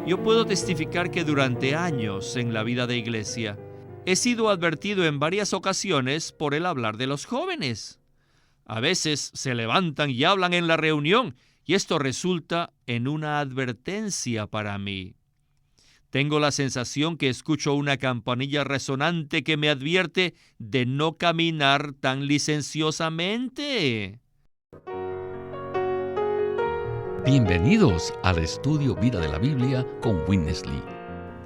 Yo puedo testificar que durante años en la vida de iglesia he sido advertido en varias ocasiones por el hablar de los jóvenes. A veces se levantan y hablan en la reunión y esto resulta en una advertencia para mí. Tengo la sensación que escucho una campanilla resonante que me advierte de no caminar tan licenciosamente. Bienvenidos al estudio Vida de la Biblia con Witness Lee.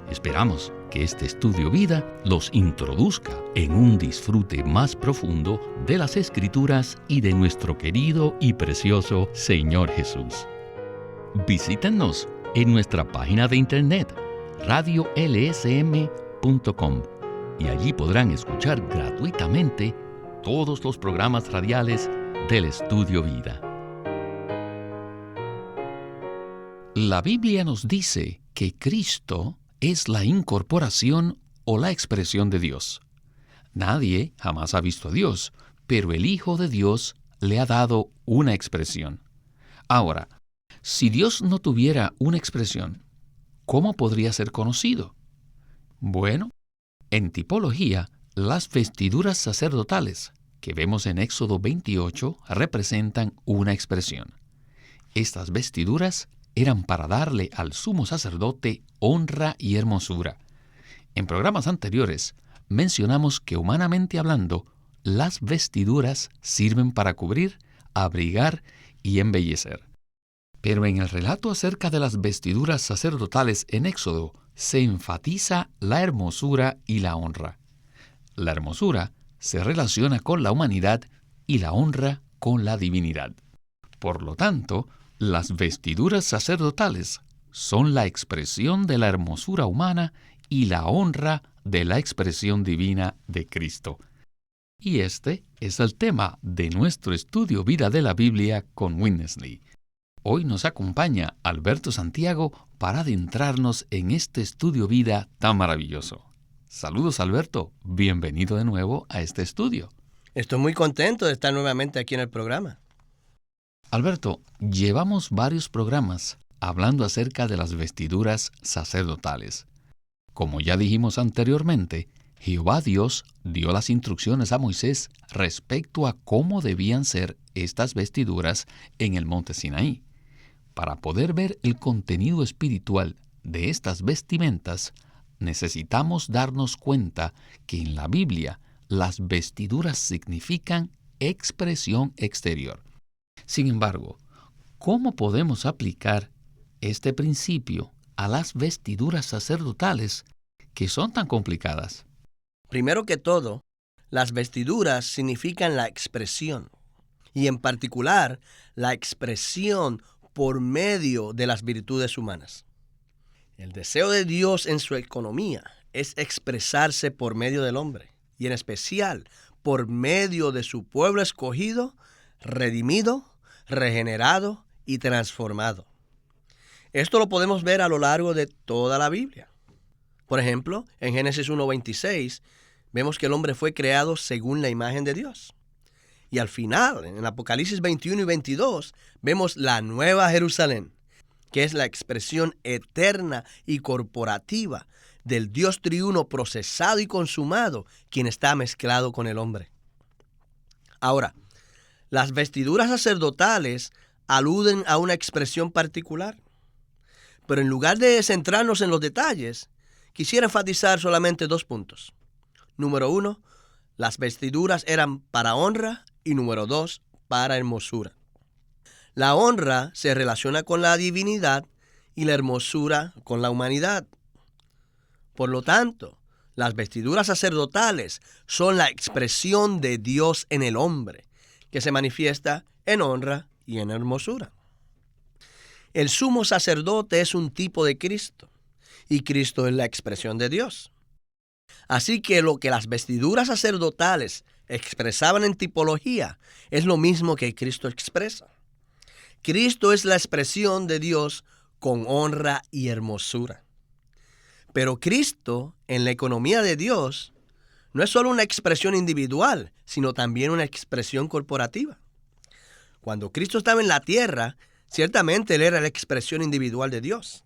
Esperamos que este estudio vida los introduzca en un disfrute más profundo de las Escrituras y de nuestro querido y precioso Señor Jesús. Visítenos en nuestra página de internet radiolsm.com y allí podrán escuchar gratuitamente todos los programas radiales del estudio vida. La Biblia nos dice que Cristo es la incorporación o la expresión de Dios. Nadie jamás ha visto a Dios, pero el Hijo de Dios le ha dado una expresión. Ahora, si Dios no tuviera una expresión, ¿cómo podría ser conocido? Bueno, en tipología, las vestiduras sacerdotales que vemos en Éxodo 28 representan una expresión. Estas vestiduras eran para darle al sumo sacerdote honra y hermosura. En programas anteriores mencionamos que humanamente hablando, las vestiduras sirven para cubrir, abrigar y embellecer. Pero en el relato acerca de las vestiduras sacerdotales en Éxodo, se enfatiza la hermosura y la honra. La hermosura se relaciona con la humanidad y la honra con la divinidad. Por lo tanto, las vestiduras sacerdotales son la expresión de la hermosura humana y la honra de la expresión divina de Cristo. Y este es el tema de nuestro estudio Vida de la Biblia con Witness Lee. Hoy nos acompaña Alberto Santiago para adentrarnos en este estudio vida tan maravilloso. Saludos, Alberto. Bienvenido de nuevo a este estudio. Estoy muy contento de estar nuevamente aquí en el programa. Alberto, llevamos varios programas hablando acerca de las vestiduras sacerdotales. Como ya dijimos anteriormente, Jehová Dios dio las instrucciones a Moisés respecto a cómo debían ser estas vestiduras en el monte Sinaí. Para poder ver el contenido espiritual de estas vestimentas, necesitamos darnos cuenta que en la Biblia las vestiduras significan expresión exterior. Sin embargo, ¿cómo podemos aplicar este principio a las vestiduras sacerdotales que son tan complicadas? Primero que todo, las vestiduras significan la expresión, y en particular, la expresión por medio de las virtudes humanas. El deseo de Dios en su economía es expresarse por medio del hombre, y en especial por medio de su pueblo escogido, redimido, regenerado y transformado. Esto lo podemos ver a lo largo de toda la Biblia. Por ejemplo, en Génesis 1:26, vemos que el hombre fue creado según la imagen de Dios. Y al final, en Apocalipsis 21 y 22, vemos la Nueva Jerusalén, que es la expresión eterna y corporativa del Dios triuno procesado y consumado, quien está mezclado con el hombre. Ahora, las vestiduras sacerdotales aluden a una expresión particular. Pero en lugar de centrarnos en los detalles, quisiera enfatizar solamente 2 puntos. Número 1, las vestiduras eran para honra y número 2, para hermosura. La honra se relaciona con la divinidad y la hermosura con la humanidad. Por lo tanto, las vestiduras sacerdotales son la expresión de Dios en el hombre, que se manifiesta en honra y en hermosura. El sumo sacerdote es un tipo de Cristo, y Cristo es la expresión de Dios. Así que lo que las vestiduras sacerdotales expresaban en tipología es lo mismo que Cristo expresa. Cristo es la expresión de Dios con honra y hermosura. Pero Cristo, en la economía de Dios, no es solo una expresión individual, sino también una expresión corporativa. Cuando Cristo estaba en la tierra, ciertamente Él era la expresión individual de Dios.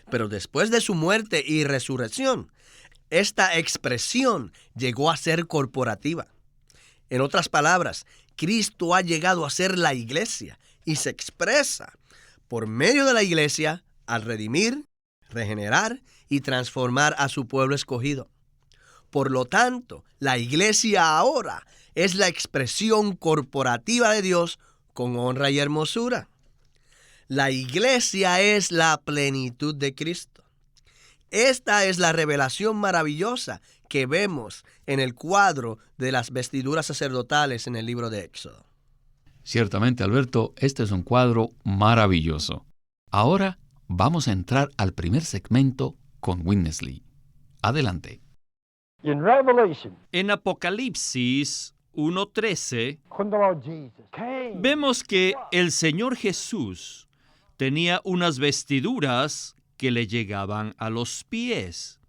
Pero después de su muerte y resurrección, esta expresión llegó a ser corporativa. En otras palabras, Cristo ha llegado a ser la iglesia y se expresa por medio de la iglesia al redimir, regenerar y transformar a su pueblo escogido. Por lo tanto, la iglesia ahora es la expresión corporativa de Dios con honra y hermosura. La iglesia es la plenitud de Cristo. Esta es la revelación maravillosa que vemos en el cuadro de las vestiduras sacerdotales en el libro de Éxodo. Ciertamente, Alberto, este es un cuadro maravilloso. Ahora vamos a entrar al primer segmento con Witness Lee. Adelante. En Apocalipsis 1:13 vemos que el Señor Jesús tenía unas vestiduras que le llegaban a los pies.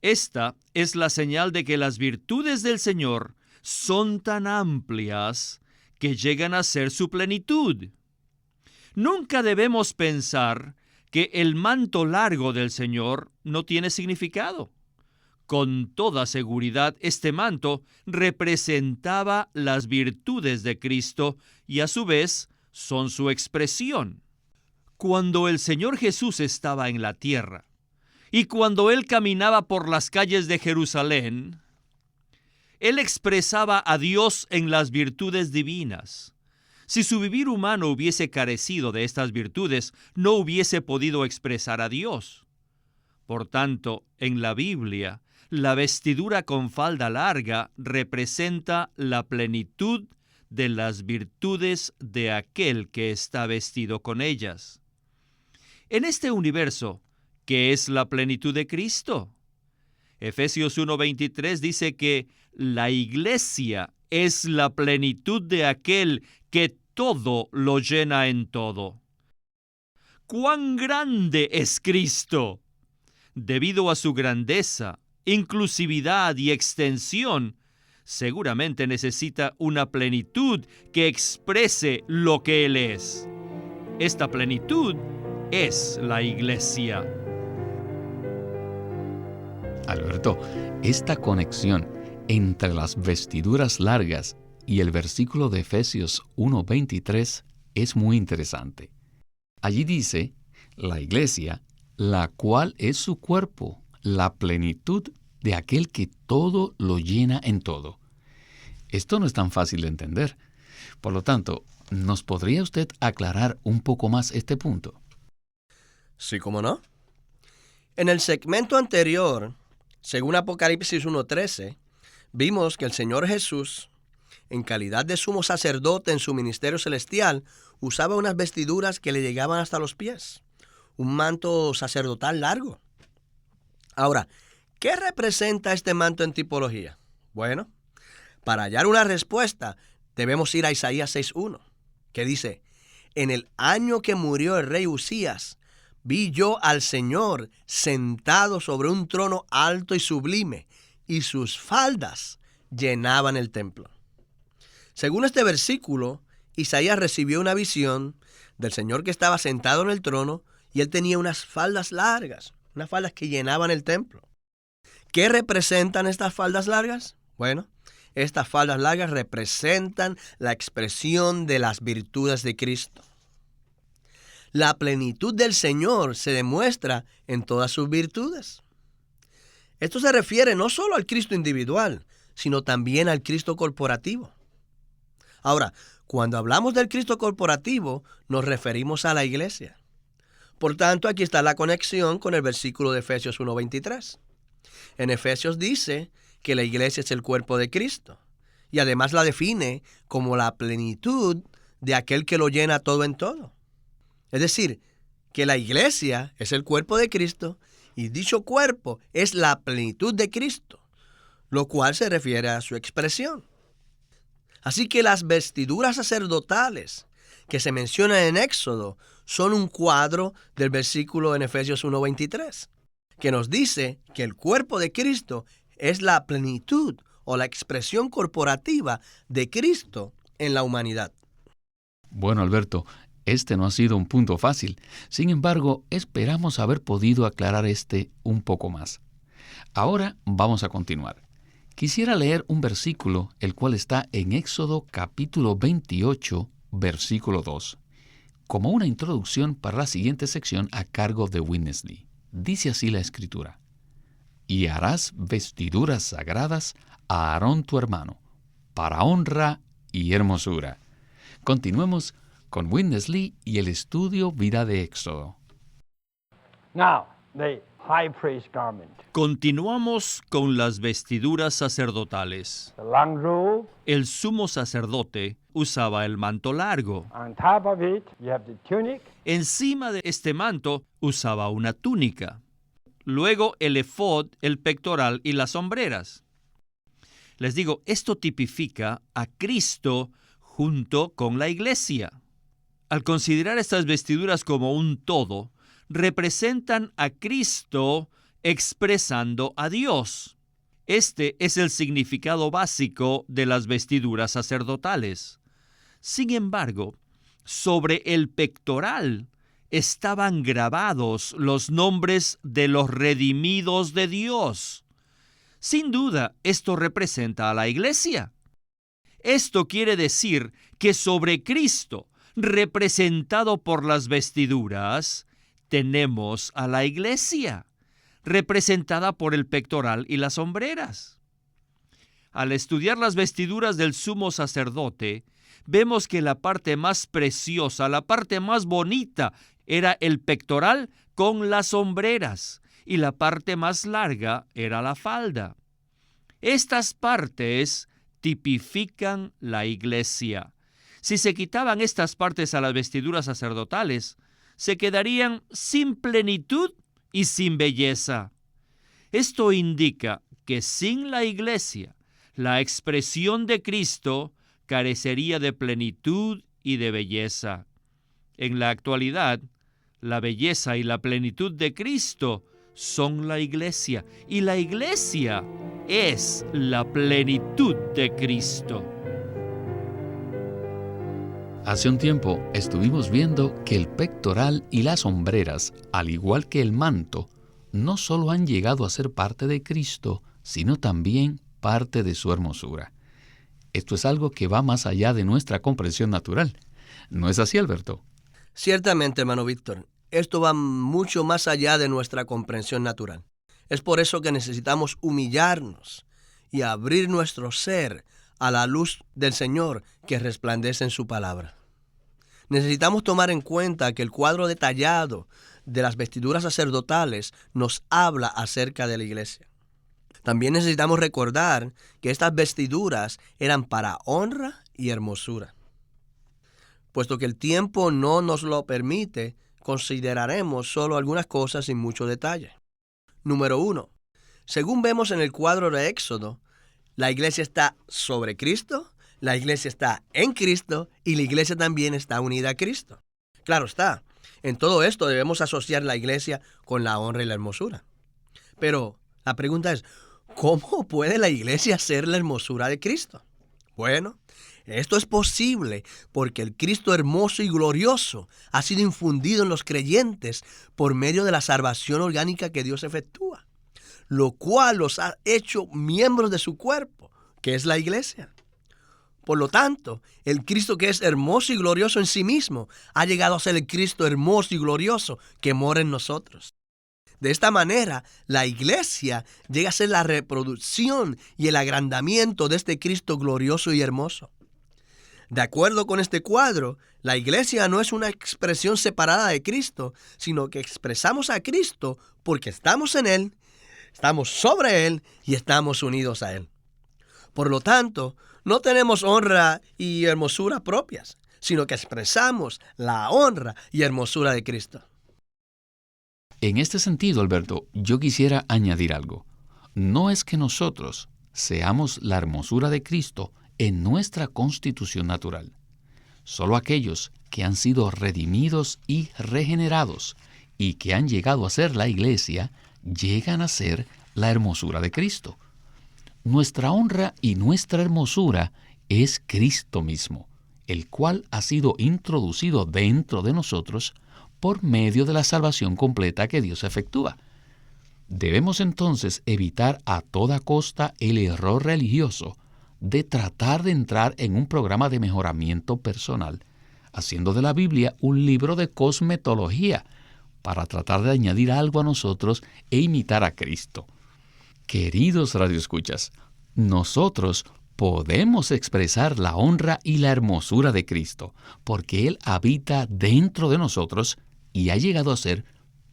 Esta es la señal de que las virtudes del Señor son tan amplias que llegan a ser su plenitud. Nunca debemos pensar que el manto largo del Señor no tiene significado. Con toda seguridad, este manto representaba las virtudes de Cristo y a su vez son su expresión. Cuando el Señor Jesús estaba en la tierra y cuando Él caminaba por las calles de Jerusalén, Él expresaba a Dios en las virtudes divinas. Si su vivir humano hubiese carecido de estas virtudes, no hubiese podido expresar a Dios. Por tanto, en la Biblia, la vestidura con falda larga representa la plenitud de las virtudes de aquel que está vestido con ellas. En este universo, ¿qué es la plenitud de Cristo? Efesios 1:23 dice que la iglesia es la plenitud de aquel que todo lo llena en todo. ¡Cuán grande es Cristo! Debido a su grandeza, inclusividad y extensión, seguramente necesita una plenitud que exprese lo que Él es. Esta plenitud es la iglesia. Alberto, esta conexión entre las vestiduras largas y el versículo de Efesios 1:23 es muy interesante. Allí dice, la iglesia, la cual es su cuerpo, la plenitud de aquel que todo lo llena en todo. Esto no es tan fácil de entender. Por lo tanto, ¿nos podría usted aclarar un poco más este punto? Sí, ¿cómo no? En el segmento anterior, según Apocalipsis 1:13, vimos que el Señor Jesús, en calidad de sumo sacerdote en su ministerio celestial, usaba unas vestiduras que le llegaban hasta los pies, un manto sacerdotal largo. Ahora, ¿qué representa este manto en tipología? Bueno, para hallar una respuesta, debemos ir a Isaías 6:1, que dice, en el año que murió el rey Usías, vi yo al Señor sentado sobre un trono alto y sublime, y sus faldas llenaban el templo. Según este versículo, Isaías recibió una visión del Señor que estaba sentado en el trono, y él tenía unas faldas largas, unas faldas que llenaban el templo. ¿Qué representan estas faldas largas? Bueno, estas faldas largas representan la expresión de las virtudes de Cristo. La plenitud del Señor se demuestra en todas sus virtudes. Esto se refiere no solo al Cristo individual, sino también al Cristo corporativo. Ahora, cuando hablamos del Cristo corporativo, nos referimos a la iglesia. Por tanto, aquí está la conexión con el versículo de Efesios 1:23. En Efesios dice que la iglesia es el cuerpo de Cristo, y además la define como la plenitud de aquel que lo llena todo en todo. Es decir, que la iglesia es el cuerpo de Cristo y dicho cuerpo es la plenitud de Cristo, lo cual se refiere a su expresión. Así que las vestiduras sacerdotales que se mencionan en Éxodo son un cuadro del versículo en Efesios 1:23, que nos dice que el cuerpo de Cristo es la plenitud o la expresión corporativa de Cristo en la humanidad. Bueno, Alberto, Este no ha sido un punto fácil. Sin embargo, esperamos haber podido aclarar un poco más. Ahora vamos a continuar. Quisiera leer un versículo, el cual está en Éxodo capítulo 28, versículo 2, como una introducción para la siguiente sección a cargo de Witness Lee. Dice así la Escritura: «Y harás vestiduras sagradas a Aarón tu hermano, para honra y hermosura». Continuemos con Witness Lee y el estudio Vida de Éxodo. Now, the high priest garment. Continuamos con las vestiduras sacerdotales. The long robe. El sumo sacerdote usaba el manto largo. On top of it, you have the tunic. Encima de este manto usaba una túnica. Luego el efod, el pectoral y las hombreras. Les digo, esto tipifica a Cristo junto con la iglesia. Al considerar estas vestiduras como un todo, representan a Cristo expresando a Dios. Este es el significado básico de las vestiduras sacerdotales. Sin embargo, sobre el pectoral estaban grabados los nombres de los redimidos de Dios. Sin duda, esto representa a la iglesia. Esto quiere decir que sobre Cristo, representado por las vestiduras, tenemos a la iglesia, representada por el pectoral y las hombreras. Al estudiar las vestiduras del sumo sacerdote, vemos que la parte más preciosa, la parte más bonita, era el pectoral con las hombreras, y la parte más larga era la falda. Estas partes tipifican la iglesia. Si se quitaban estas partes a las vestiduras sacerdotales, se quedarían sin plenitud y sin belleza. Esto indica que sin la iglesia, la expresión de Cristo carecería de plenitud y de belleza. En la actualidad, la belleza y la plenitud de Cristo son la iglesia, y la iglesia es la plenitud de Cristo. Hace un tiempo estuvimos viendo que el pectoral y las hombreras, al igual que el manto, no solo han llegado a ser parte de Cristo, sino también parte de su hermosura. Esto es algo que va más allá de nuestra comprensión natural. ¿No es así, Alberto? Ciertamente, hermano Víctor, esto va mucho más allá de nuestra comprensión natural. Es por eso que necesitamos humillarnos y abrir nuestro ser a la luz del Señor que resplandece en su palabra. Necesitamos tomar en cuenta que el cuadro detallado de las vestiduras sacerdotales nos habla acerca de la iglesia. También necesitamos recordar que estas vestiduras eran para honra y hermosura. Puesto que el tiempo no nos lo permite, consideraremos solo algunas cosas sin mucho detalle. Número 1. Según vemos en el cuadro de Éxodo, la iglesia está sobre Cristo, la iglesia está en Cristo y la iglesia también está unida a Cristo. Claro está, en todo esto debemos asociar la iglesia con la honra y la hermosura. Pero la pregunta es, ¿cómo puede la iglesia ser la hermosura de Cristo? Bueno, esto es posible porque el Cristo hermoso y glorioso ha sido infundido en los creyentes por medio de la salvación orgánica que Dios efectúa, lo cual los ha hecho miembros de su cuerpo, que es la iglesia. Por lo tanto, el Cristo que es hermoso y glorioso en sí mismo ha llegado a ser el Cristo hermoso y glorioso que mora en nosotros. De esta manera, la iglesia llega a ser la reproducción y el agrandamiento de este Cristo glorioso y hermoso. De acuerdo con este cuadro, la iglesia no es una expresión separada de Cristo, sino que expresamos a Cristo porque estamos en Él, estamos sobre Él y estamos unidos a Él. Por lo tanto, no tenemos honra y hermosura propias, sino que expresamos la honra y hermosura de Cristo. En este sentido, Alberto, yo quisiera añadir algo. No es que nosotros seamos la hermosura de Cristo en nuestra constitución natural. Solo aquellos que han sido redimidos y regenerados y que han llegado a ser la iglesia, llegan a ser la hermosura de Cristo. Nuestra honra y nuestra hermosura es Cristo mismo. el cual ha sido introducido dentro de nosotros por medio de la salvación completa que Dios efectúa. Debemos entonces evitar a toda costa el error religioso de tratar de entrar en un programa de mejoramiento personal, haciendo de la Biblia un libro de cosmetología para tratar de añadir algo a nosotros e imitar a Cristo. Queridos radioescuchas, nosotros podemos expresar la honra y la hermosura de Cristo, porque Él habita dentro de nosotros y ha llegado a ser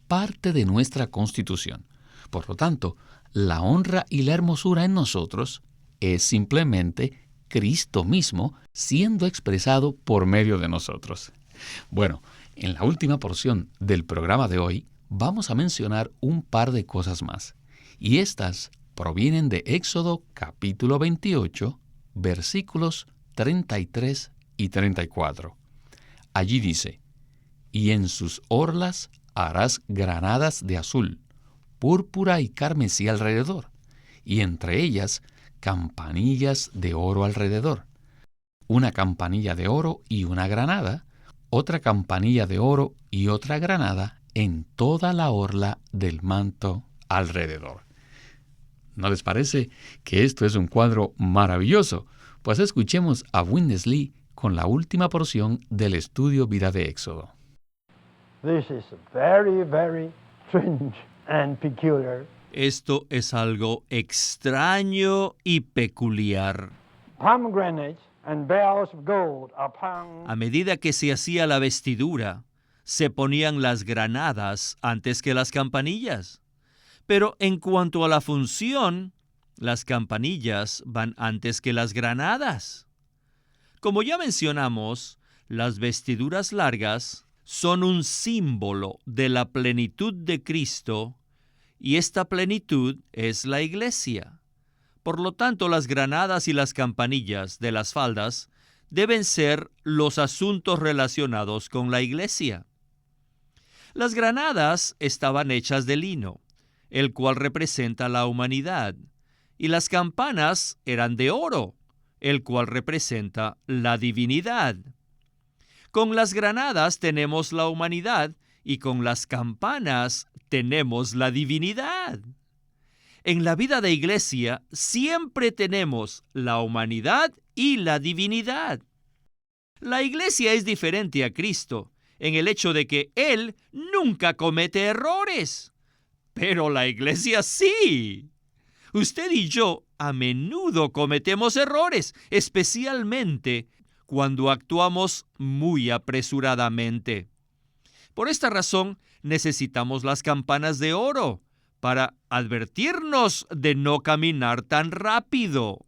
parte de nuestra constitución. Por lo tanto, la honra y la hermosura en nosotros es simplemente Cristo mismo siendo expresado por medio de nosotros. Bueno, en la última porción del programa de hoy vamos a mencionar un par de cosas más, y estas provienen de Éxodo capítulo 28, versículos 33 y 34. Allí dice: «Y en sus orlas harás granadas de azul, púrpura y carmesí alrededor, y entre ellas campanillas de oro alrededor. Una campanilla de oro y una granada, otra campanilla de oro y otra granada en toda la orla del manto alrededor». ¿No les parece que esto es un cuadro maravilloso? Pues escuchemos a Witness Lee con la última porción del estudio Vida de Éxodo. This is very, very strange and peculiar. Esto es algo extraño y peculiar. Pomegranates and bells of gold upon A medida que se hacía la vestidura, se ponían las granadas antes que las campanillas. Pero en cuanto a la función, las campanillas van antes que las granadas. Como ya mencionamos, las vestiduras largas son un símbolo de la plenitud de Cristo, y esta plenitud es la iglesia. Por lo tanto, las granadas y las campanillas de las faldas deben ser los asuntos relacionados con la iglesia. Las granadas estaban hechas de lino, el cual representa la humanidad, y las campanas eran de oro, el cual representa la divinidad. Con las granadas tenemos la humanidad y con las campanas tenemos la divinidad. En la vida de iglesia siempre tenemos la humanidad y la divinidad. La iglesia es diferente a Cristo en el hecho de que Él nunca comete errores, pero la iglesia sí. Usted y yo a menudo cometemos errores, especialmente cuando actuamos muy apresuradamente. Por esta razón, necesitamos las campanas de oro para advertirnos de no caminar tan rápido.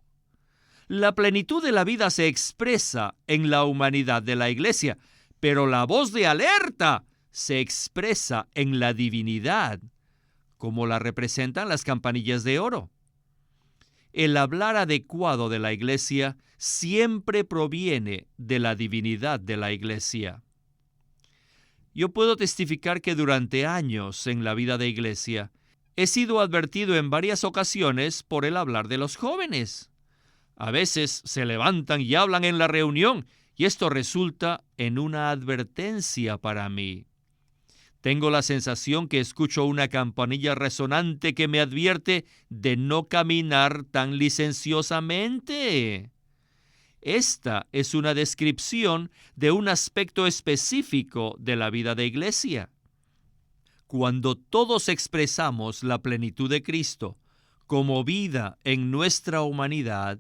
La plenitud de la vida se expresa en la humanidad de la iglesia, pero la voz de alerta se expresa en la divinidad, como la representan las campanillas de oro. El hablar adecuado de la iglesia siempre proviene de la divinidad de la iglesia. Yo puedo testificar que durante años en la vida de iglesia he sido advertido en varias ocasiones por el hablar de los jóvenes. A veces se levantan y hablan en la reunión, y esto resulta en una advertencia para mí. Tengo la sensación que escucho una campanilla resonante que me advierte de no caminar tan licenciosamente. Esta es una descripción de un aspecto específico de la vida de iglesia. Cuando todos expresamos la plenitud de Cristo como vida en nuestra humanidad,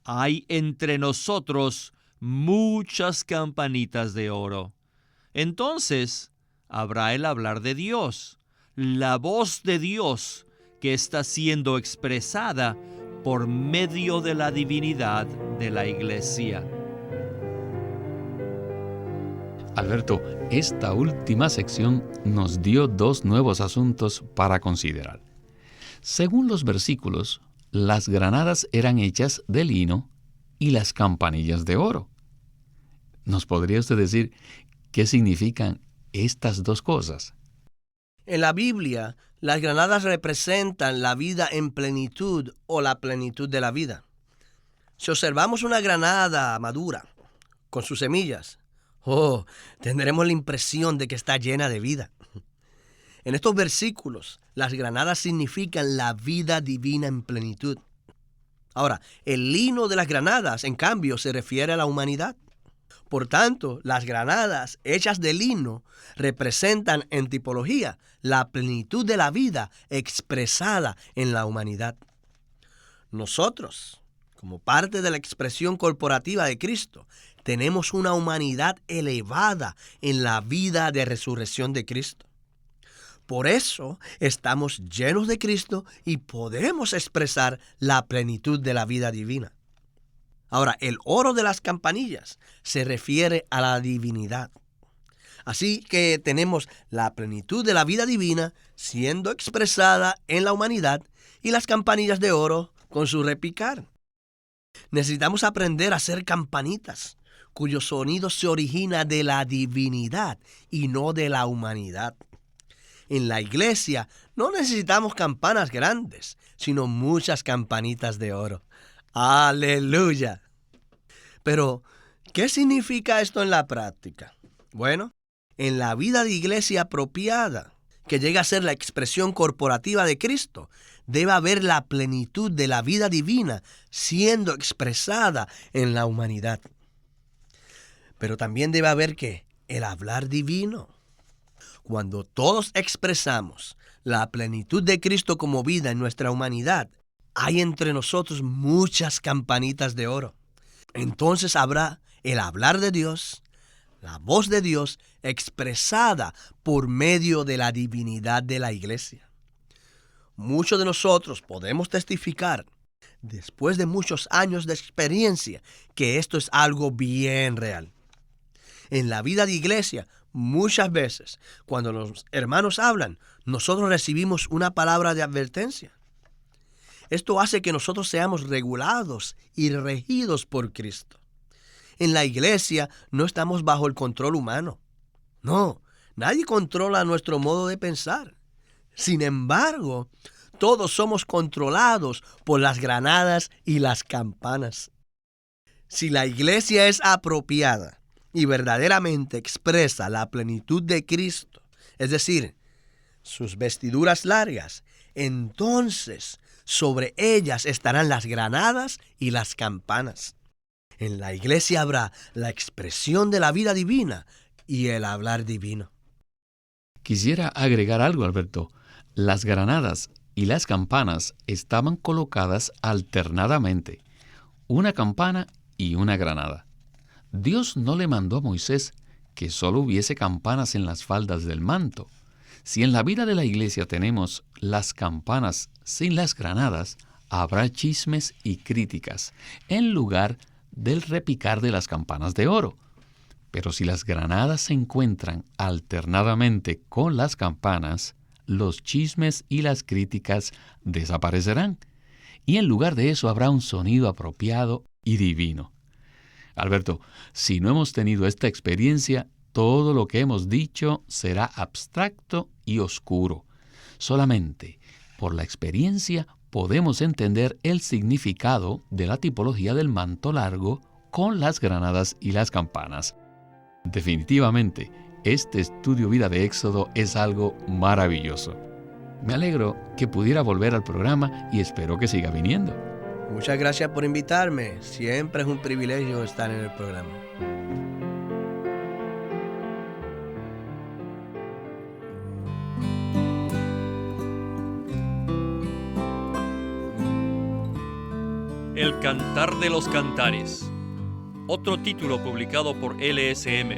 hay entre nosotros muchas campanitas de oro. Entonces, habrá el hablar de Dios, la voz de Dios que está siendo expresada por medio de la divinidad de la iglesia. Alberto, esta última sección nos dio dos nuevos asuntos para considerar. Según los versículos, las granadas eran hechas de lino y las campanillas de oro. ¿Nos podría usted decir qué significan estas dos cosas? En la Biblia, las granadas representan la vida en plenitud o la plenitud de la vida. Si observamos una granada madura, con sus semillas, tendremos la impresión de que está llena de vida. En estos versículos, las granadas significan la vida divina en plenitud. Ahora, el lino de las granadas, en cambio, se refiere a la humanidad. Por tanto, las granadas hechas de lino representan en tipología la plenitud de la vida expresada en la humanidad. Nosotros, como parte de la expresión corporativa de Cristo, tenemos una humanidad elevada en la vida de resurrección de Cristo. Por eso estamos llenos de Cristo y podemos expresar la plenitud de la vida divina. Ahora, el oro de las campanillas se refiere a la divinidad. Así que tenemos la plenitud de la vida divina siendo expresada en la humanidad y las campanillas de oro con su repicar. Necesitamos aprender a hacer campanitas cuyo sonido se origina de la divinidad y no de la humanidad. En la iglesia no necesitamos campanas grandes, sino muchas campanitas de oro. ¡Aleluya! Pero, ¿qué significa esto en la práctica? Bueno, en la vida de iglesia apropiada, que llega a ser la expresión corporativa de Cristo, debe haber la plenitud de la vida divina siendo expresada en la humanidad. Pero también debe haber el hablar divino. Cuando todos expresamos la plenitud de Cristo como vida en nuestra humanidad, hay entre nosotros muchas campanitas de oro. Entonces habrá el hablar de Dios, la voz de Dios expresada por medio de la divinidad de la iglesia. Muchos de nosotros podemos testificar, después de muchos años de experiencia, que esto es algo bien real. En la vida de iglesia, muchas veces, cuando los hermanos hablan, nosotros recibimos una palabra de advertencia. Esto hace que nosotros seamos regulados y regidos por Cristo. En la iglesia no estamos bajo el control humano. No, nadie controla nuestro modo de pensar. Sin embargo, todos somos controlados por las granadas y las campanas. Si la iglesia es apropiada y verdaderamente expresa la plenitud de Cristo, es decir, sus vestiduras largas, entonces sobre ellas estarán las granadas y las campanas. En la iglesia habrá la expresión de la vida divina y el hablar divino. Quisiera agregar algo, Alberto. Las granadas y las campanas estaban colocadas alternadamente, una campana y una granada. Dios no le mandó a Moisés que solo hubiese campanas en las faldas del manto. Si en la vida de la iglesia tenemos las campanas sin las granadas, habrá chismes y críticas, en lugar del repicar de las campanas de oro. Pero si las granadas se encuentran alternadamente con las campanas, los chismes y las críticas desaparecerán, y en lugar de eso habrá un sonido apropiado y divino. Alberto, si no hemos tenido esta experiencia, todo lo que hemos dicho será abstracto y oscuro. Solamente por la experiencia podemos entender el significado de la tipología del manto largo con las granadas y las campanas. Definitivamente, este estudio vida de Éxodo es algo maravilloso. Me alegro que pudiera volver al programa y espero que siga viniendo. Muchas gracias por invitarme. Siempre es un privilegio estar en el programa. El Cantar de los Cantares, otro título publicado por LSM,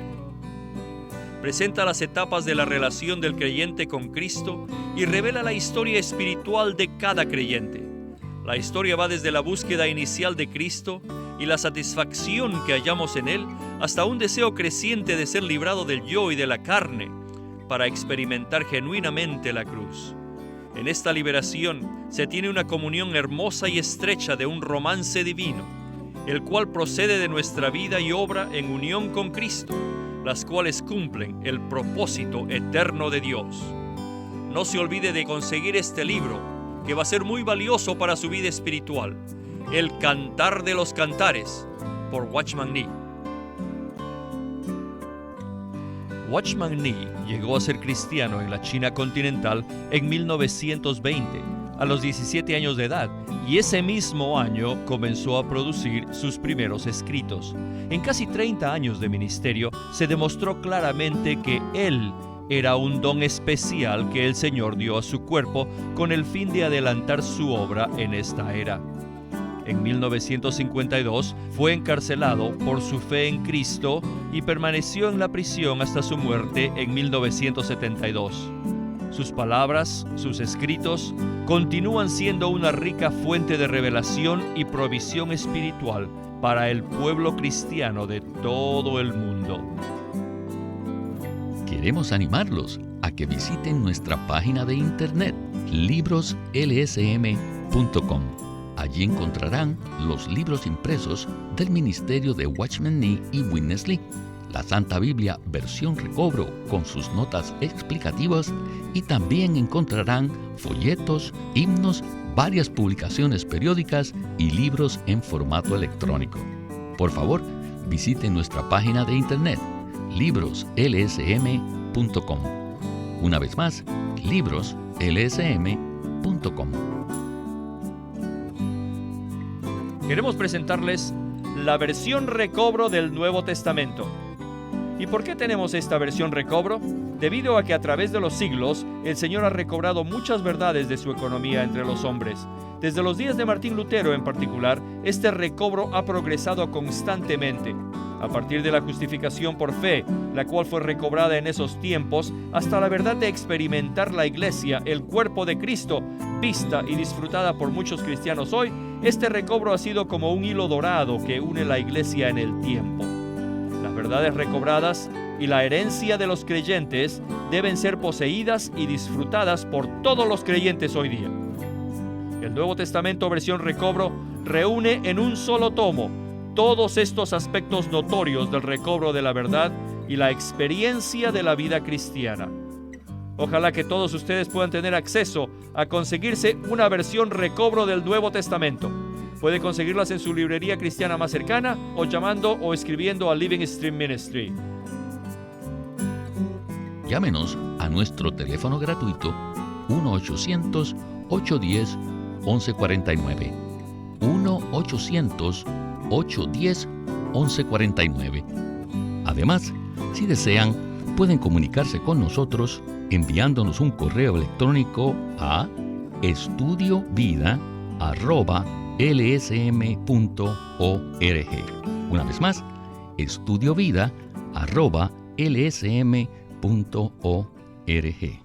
presenta las etapas de la relación del creyente con Cristo y revela la historia espiritual de cada creyente. La historia va desde la búsqueda inicial de Cristo y la satisfacción que hallamos en Él hasta un deseo creciente de ser librado del yo y de la carne para experimentar genuinamente la cruz. En esta liberación se tiene una comunión hermosa y estrecha de un romance divino, el cual procede de nuestra vida y obra en unión con Cristo, las cuales cumplen el propósito eterno de Dios. No se olvide de conseguir este libro, que va a ser muy valioso para su vida espiritual, El Cantar de los Cantares, por Watchman Nee. Watchman Nee llegó a ser cristiano en la China continental en 1920, a los 17 años de edad, y ese mismo año comenzó a producir sus primeros escritos. En casi 30 años de ministerio se demostró claramente que él era un don especial que el Señor dio a su cuerpo con el fin de adelantar su obra en esta era. En 1952 fue encarcelado por su fe en Cristo y permaneció en la prisión hasta su muerte en 1972. Sus palabras, sus escritos, continúan siendo una rica fuente de revelación y provisión espiritual para el pueblo cristiano de todo el mundo. Queremos animarlos a que visiten nuestra página de internet, libroslsm.com. Allí encontrarán los libros impresos del ministerio de Watchman Nee y Witness Lee, la Santa Biblia versión recobro con sus notas explicativas, y también encontrarán folletos, himnos, varias publicaciones periódicas y libros en formato electrónico. Por favor, visiten nuestra página de internet, libroslsm.com. Una vez más, libroslsm.com. Queremos presentarles la versión recobro del Nuevo Testamento. ¿Y por qué tenemos esta versión recobro? Debido a que a través de los siglos, el Señor ha recobrado muchas verdades de su economía entre los hombres. Desde los días de Martín Lutero en particular, este recobro ha progresado constantemente. A partir de la justificación por fe, la cual fue recobrada en esos tiempos, hasta la verdad de experimentar la Iglesia, el cuerpo de Cristo, vista y disfrutada por muchos cristianos hoy, este recobro ha sido como un hilo dorado que une la Iglesia en el tiempo. Las verdades recobradas y la herencia de los creyentes deben ser poseídas y disfrutadas por todos los creyentes hoy día. El Nuevo Testamento versión recobro reúne en un solo tomo todos estos aspectos notorios del recobro de la verdad y la experiencia de la vida cristiana. Ojalá que todos ustedes puedan tener acceso a conseguirse una versión recobro del Nuevo Testamento. Puede conseguirlas en su librería cristiana más cercana o llamando o escribiendo a Living Stream Ministry. Llámenos a nuestro teléfono gratuito 1-800-810-1149. 1-800-810-1149. Además, si desean, pueden comunicarse con nosotros enviándonos un correo electrónico a estudiovida@lsm.org. Una vez más, estudiovida@lsm.org.